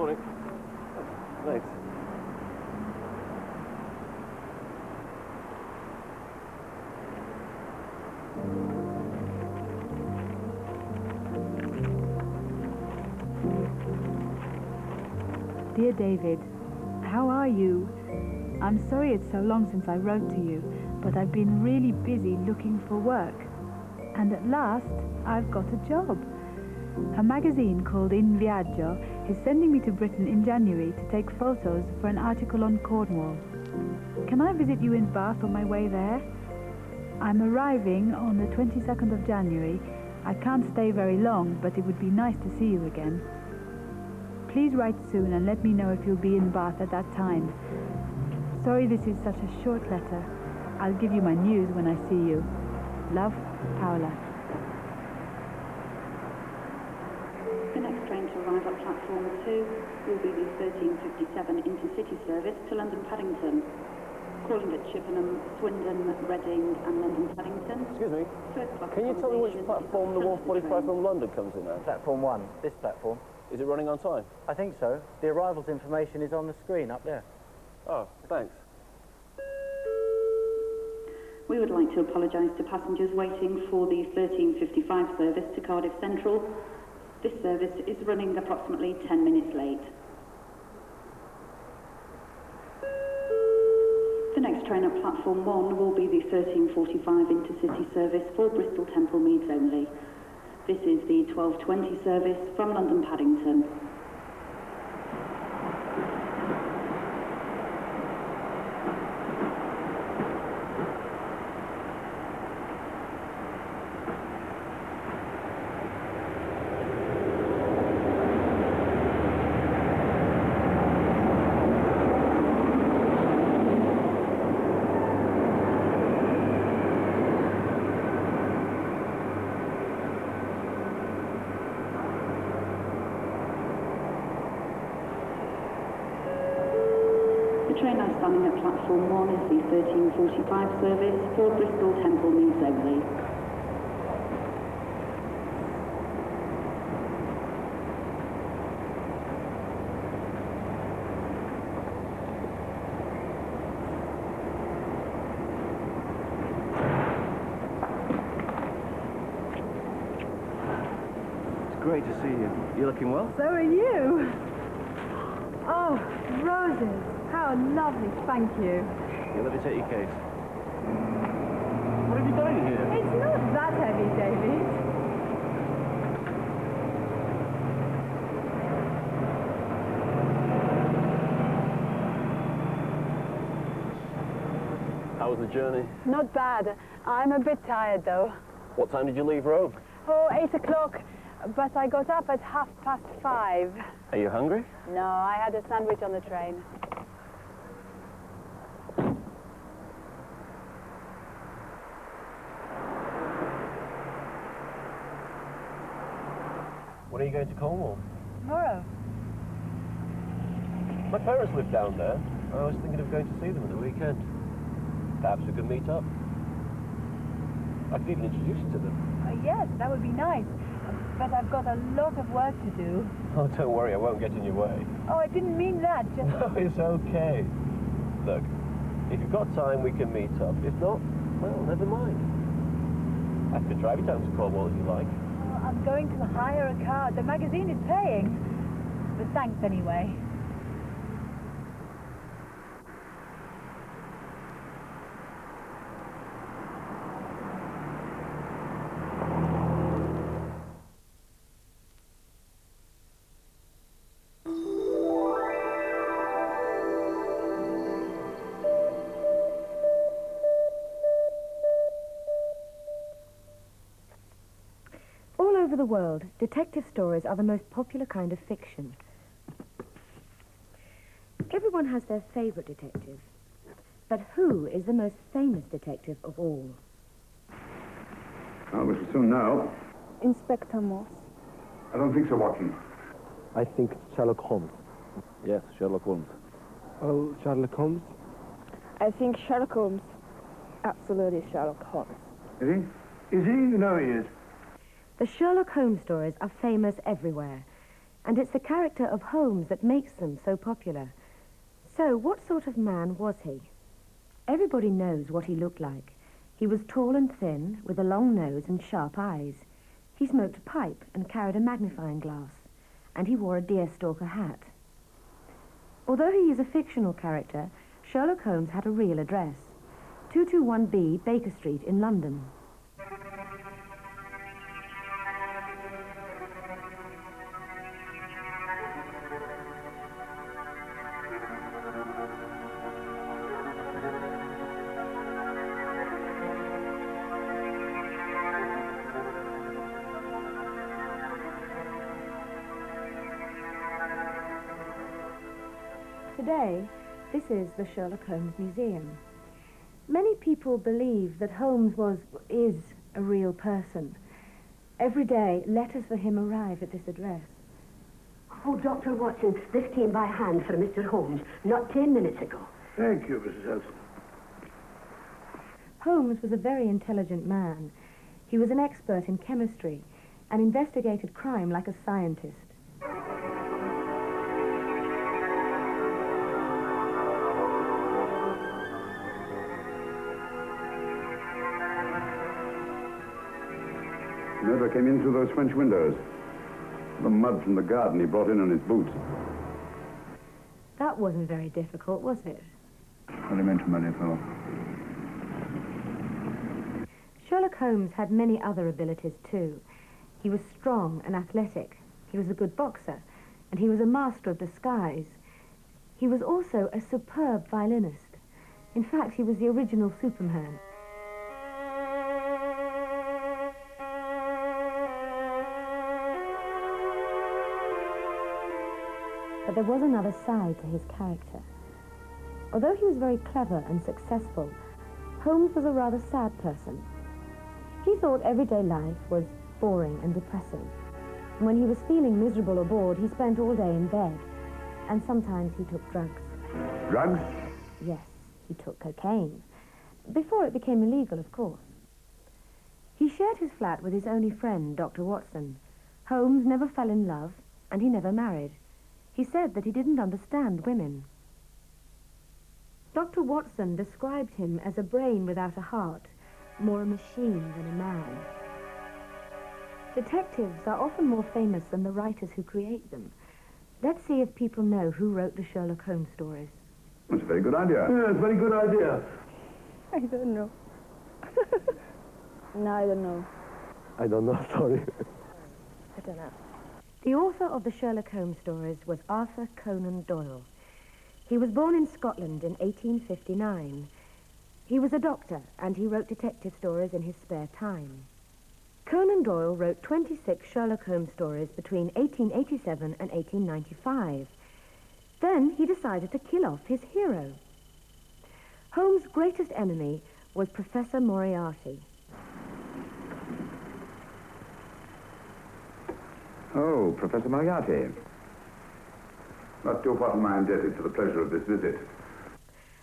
Morning. Thanks. Dear David, how are you? I'm sorry it's so long since I wrote to you, but I've been really busy looking for work. And at last, I've got a job. A magazine called In Viaggio is sending me to Britain in January to take photos for an article on Cornwall. Can I visit you in Bath on my way there? I'm arriving on the 22nd of January. I can't stay very long, but it would be nice to see you again. Please write soon and let me know if you'll be in Bath at that time. Sorry this is such a short letter. I'll give you my news when I see you. Love, Paola. The next train to arrive at platform 2 will be the 13:57 intercity service to London Paddington. Calling at Chippenham, Swindon, Reading and London Paddington. Excuse me, can you tell me which platform the 145 from London comes in at? Platform 1, this platform. Is it running on time? I think so. The arrivals information is on the screen up there. Oh, thanks. We would like to apologise to passengers waiting for the 13:55 service to Cardiff Central. This service is running approximately 10 minutes late. The next train at platform 1 will be the 13:45 intercity service for Bristol Temple Meads only. This is the 12:20 service from London Paddington. The train now standing at platform 1 is the 13:45 service for Bristol Temple Meads only. It's great to see you. You looking well? So are you. Oh, roses. How lovely, thank you. Yeah, let me take your case. What have you got in here? It's not that heavy, David. How was the journey? Not bad. I'm a bit tired, though. What time did you leave Rome? Oh, 8 o'clock. But I got up at 5:30. Are you hungry? No, I had a sandwich on the train. When are you going to Cornwall? Tomorrow. My parents live down there. I was thinking of going to see them at the weekend. Perhaps we could meet up. I could even introduce you to them. Yes, that would be nice. But I've got a lot of work to do. Oh, don't worry, I won't get in your way. Oh, I didn't mean that, just... No, it's okay. Look, if you've got time, we can meet up. If not, well, never mind. I could drive you down to Cornwall if you like. Oh, I'm going to hire a car. The magazine is paying. But thanks anyway. All over the world, detective stories are the most popular kind of fiction. Everyone has their favourite detective. But who is the most famous detective of all? Oh, we shall soon know. Inspector Morse. I don't think so, Watson. I think it's Sherlock Holmes. Yes, Sherlock Holmes. Oh, Sherlock Holmes? I think Sherlock Holmes. Absolutely Sherlock Holmes. Is he? Is he? You know he is. The Sherlock Holmes stories are famous everywhere. And it's the character of Holmes that makes them so popular. So, what sort of man was he? Everybody knows what he looked like. He was tall and thin, with a long nose and sharp eyes. He smoked a pipe and carried a magnifying glass, and he wore a deerstalker hat. Although he is a fictional character, Sherlock Holmes had a real address, 221B Baker Street in London. Today, this is the Sherlock Holmes Museum. Many people believe that Holmes is a real person. Every day, letters for him arrive at this address. Oh, Dr. Watson, this came by hand for Mr. Holmes not 10 minutes ago. Thank you, Mrs. Elson. Holmes was a very intelligent man. He was an expert in chemistry and investigated crime like a scientist. Never came in through those French windows. The mud from the garden he brought in on his boots. That wasn't very difficult, was it? Elementary, my dear fellow. Sherlock Holmes had many other abilities too. He was strong and athletic. He was a good boxer, and he was a master of disguise. He was also a superb violinist. In fact, he was the original Superman. But there was another side to his character. Although he was very clever and successful, Holmes was a rather sad person. He thought everyday life was boring and depressing. And when he was feeling miserable or bored, he spent all day in bed. And sometimes he took drugs. Drugs? Yes, he took cocaine. Before it became illegal, of course. He shared his flat with his only friend, Dr. Watson. Holmes never fell in love, and he never married. He said that he didn't understand women. Dr. Watson described him as a brain without a heart, more a machine than a man. Detectives are often more famous than the writers who create them. Let's see if people know who wrote the Sherlock Holmes stories. That's a very good idea. Yeah, it's a very good idea. I don't know. No, I don't know. I don't know, sorry. I don't know. The author of the Sherlock Holmes stories was Arthur Conan Doyle. He was born in Scotland in 1859. He was a doctor, and he wrote detective stories in his spare time. Conan Doyle wrote 26 Sherlock Holmes stories between 1887 and 1895. Then he decided to kill off his hero. Holmes' greatest enemy was Professor Moriarty. Oh, Professor Moriarty. Not to what am I indebted for the pleasure of this visit.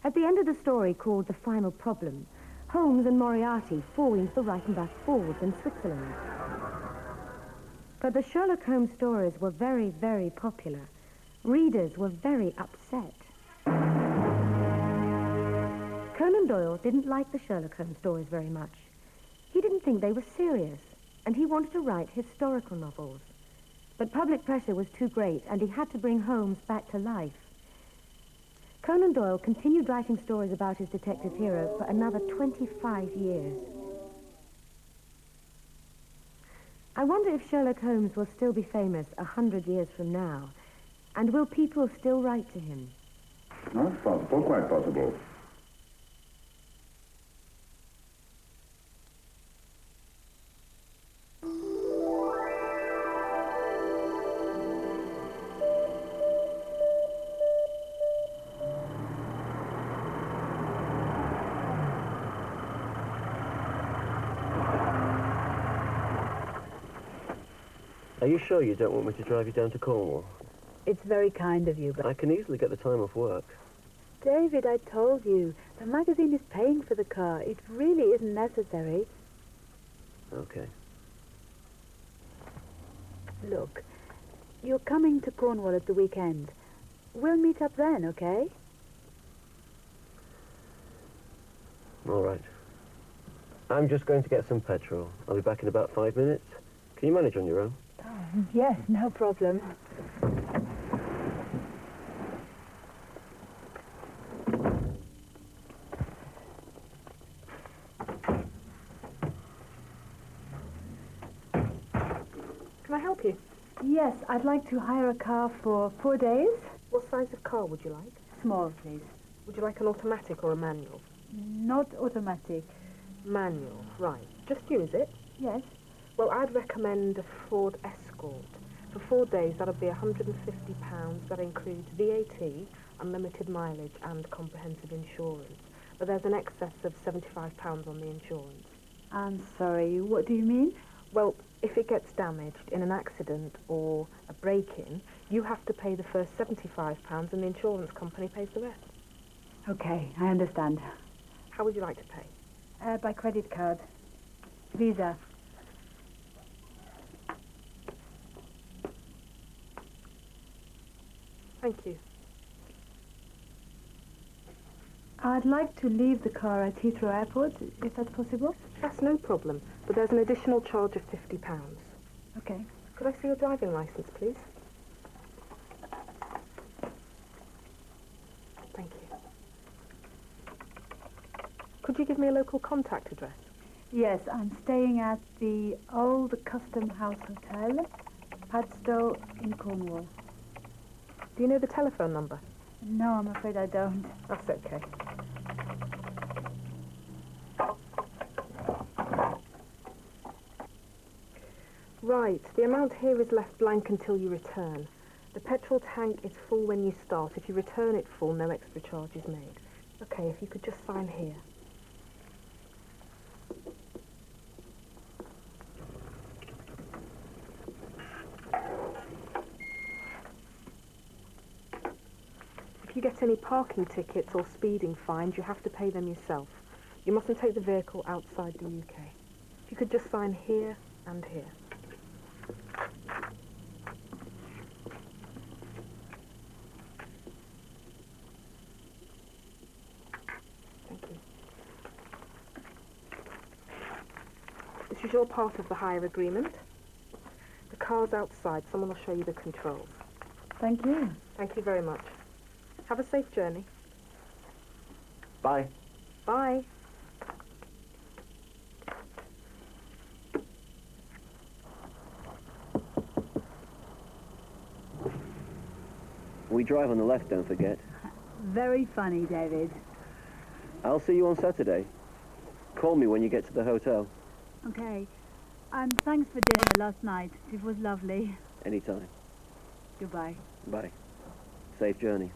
At the end of the story called The Final Problem, Holmes and Moriarty fall into the Reichenbach Falls in Switzerland. But the Sherlock Holmes stories were very, very popular. Readers were very upset. Conan Doyle didn't like the Sherlock Holmes stories very much. He didn't think they were serious, and he wanted to write historical novels. But public pressure was too great, and he had to bring Holmes back to life. Conan Doyle continued writing stories about his detective hero for another 25 years. I wonder if Sherlock Holmes will still be famous 100 years from now, and will people still write to him? No, it's possible, quite possible. Are you sure you don't want me to drive you down to Cornwall? It's very kind of you, but... I can easily get the time off work. David, I told you, the magazine is paying for the car. It really isn't necessary. Okay. Look, You're coming to Cornwall at the weekend. We'll meet up then, okay? All right. I'm just going to get some petrol. I'll be back in about 5 minutes. Can you manage on your own? Yes, no problem. Can I help you? Yes, I'd like to hire a car for 4 days. What size of car would you like? Small, please. Would you like an automatic or a manual? Not automatic. Manual, right. Just you, is it? Yes. Well, I'd recommend a Ford Escort. For 4 days, that'll be £150. That includes VAT, unlimited mileage, and comprehensive insurance. But there's an excess of £75 on the insurance. I'm sorry, what do you mean? Well, if it gets damaged in an accident or a break-in, you have to pay the first £75 and the insurance company pays the rest. Okay, I understand. How would you like to pay? By credit card. Visa. Thank you. I'd like to leave the car at Heathrow Airport, if that's possible. That's no problem, but there's an additional charge of £50. Okay. Could I see your driving licence, please? Thank you. Could you give me a local contact address? Yes, I'm staying at the Old Custom House Hotel, Padstow in Cornwall. Do you know the telephone number? No, I'm afraid I don't. That's okay. Right, the amount here is left blank until you return. The petrol tank is full when you start. If you return it full, no extra charge is made. Okay, if you could just sign here. If you get any parking tickets or speeding fines, you have to pay them yourself. You mustn't take the vehicle outside the UK. If you could just sign here and here. Thank you. This is your part of the hire agreement. The car's outside. Someone will show you the controls. Thank you. Thank you very much. Have a safe journey. Bye. Bye. We drive on the left, don't forget. Very funny, David. I'll see you on Saturday. Call me when you get to the hotel. Okay. And thanks for dinner last night. It was lovely. Anytime. Goodbye. Bye. Safe journey.